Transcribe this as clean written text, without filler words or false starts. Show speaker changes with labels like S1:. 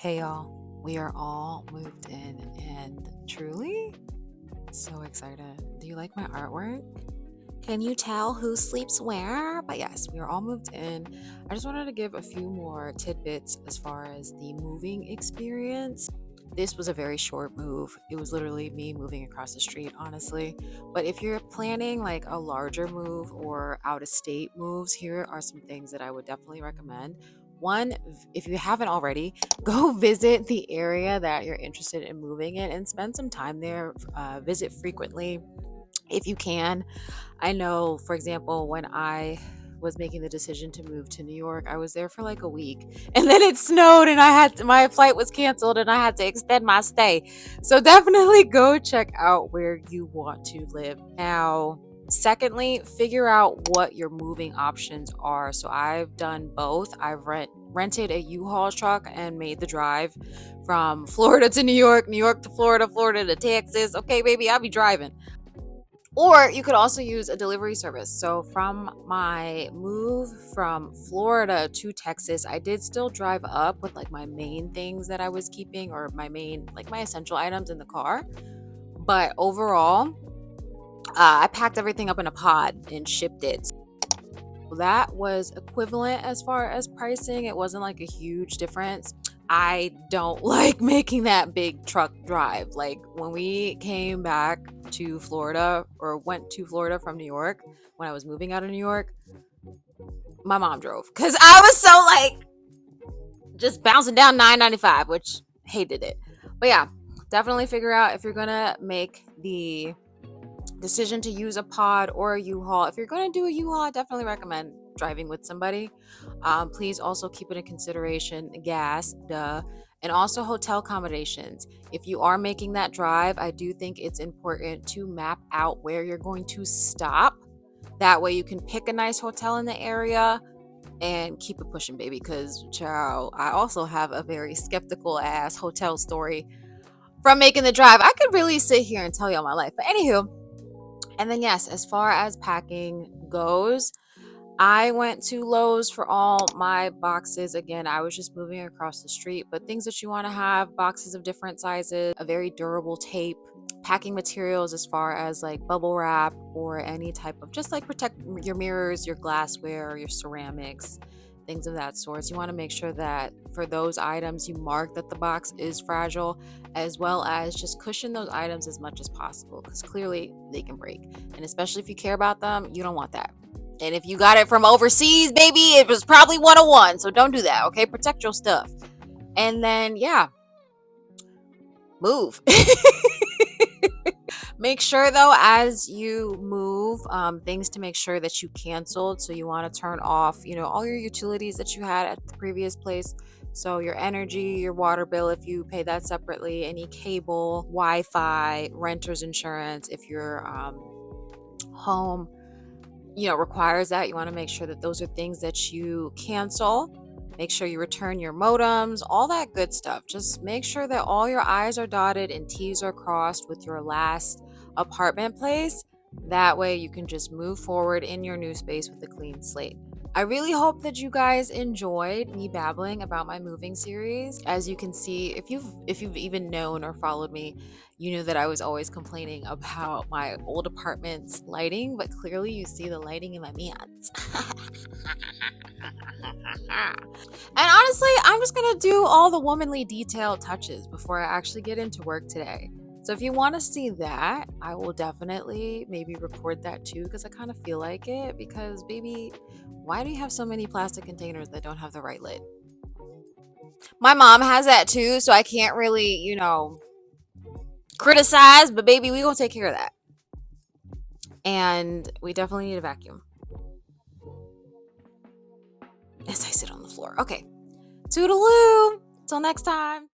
S1: Hey y'all, we are all moved in and truly so excited. Do you like my artwork? Can you tell who sleeps where? But yes, we are all moved in. I just wanted to give a few more tidbits as far as the moving experience. This was a very short move. It was literally me moving across the street, honestly. But if you're planning like a larger move or out of state moves, here are some things that I would definitely recommend. One, if you haven't already, go visit the area that you're interested in moving in and spend some time there. Visit frequently if you can. I know, for example, when I was making the decision to move to New York, I was there for like a week and then it snowed and my flight was canceled and I had to extend my stay. So definitely go check out where you want to live. Now, secondly, figure out what your moving options are. So I've done both. I've rented a U-Haul truck and made the drive from Florida to New York, New York to Florida, Florida to Texas. Okay, baby, I'll be driving. Or you could also use a delivery service. So from my move from Florida to Texas, I did still drive up with like my main things that I was keeping or my main, like my essential items in the car. But overall, I packed everything up in a pod and shipped it. That was equivalent as far as pricing. It wasn't like a huge difference. I don't like making that big truck drive. Like when we came back to Florida or went to Florida from New York, when I was moving out of New York, my mom drove because I was so like just bouncing down 995, which hated it. But yeah, definitely figure out if you're gonna make the decision to use a pod or a U-Haul. If you're going to do a U-Haul, I definitely recommend driving with somebody. Please also keep it in consideration gas, duh, and also hotel accommodations. If you are making that drive, I do think it's important to map out where you're going to stop. That way you can pick a nice hotel in the area and keep it pushing, baby. Because, child, I also have a very skeptical ass hotel story from making the drive. I could really sit here and tell you all my life. But anywho, and then, yes, as far as packing goes, I went to Lowe's for all my boxes. Again, I was just moving across the street, but things that you want to have boxes of different sizes, a very durable tape, packing materials as far as like bubble wrap or any type of just like protect your mirrors, your glassware, your ceramics, things of that sort. So you want to make sure that for those items you mark that the box is fragile, as well as just cushion those items as much as possible because clearly they can break. And especially if you care about them, you don't want that. And if you got it from overseas, baby, it was probably 101. So don't do that, okay? Protect your stuff. And then, yeah, move. Make sure, though, as you move, things to make sure that you canceled. So you want to turn off, all your utilities that you had at the previous place. So your energy, your water bill, if you pay that separately, any cable, Wi-Fi, renter's insurance, if your home requires that, you want to make sure that those are things that you cancel. Make sure you return your modems, all that good stuff. Just make sure that all your I's are dotted and T's are crossed with your last apartment place. That way you can just move forward in your new space with a clean slate. I really hope that you guys enjoyed me babbling about my moving series. As you can see, if you've even known or followed me, you knew that I was always complaining about my old apartment's lighting, but clearly you see the lighting in my mans. And honestly, I'm just gonna do all the womanly detail touches before I actually get into work today. So if you want to see that, I will definitely maybe record that too because I kind of feel like it. Because, baby, why do you have so many plastic containers that don't have the right lid? My mom has that too, so I can't really, criticize, but baby, we gonna take care of that. And we definitely need a vacuum. As I sit on the floor. Okay. Toodaloo. Till next time.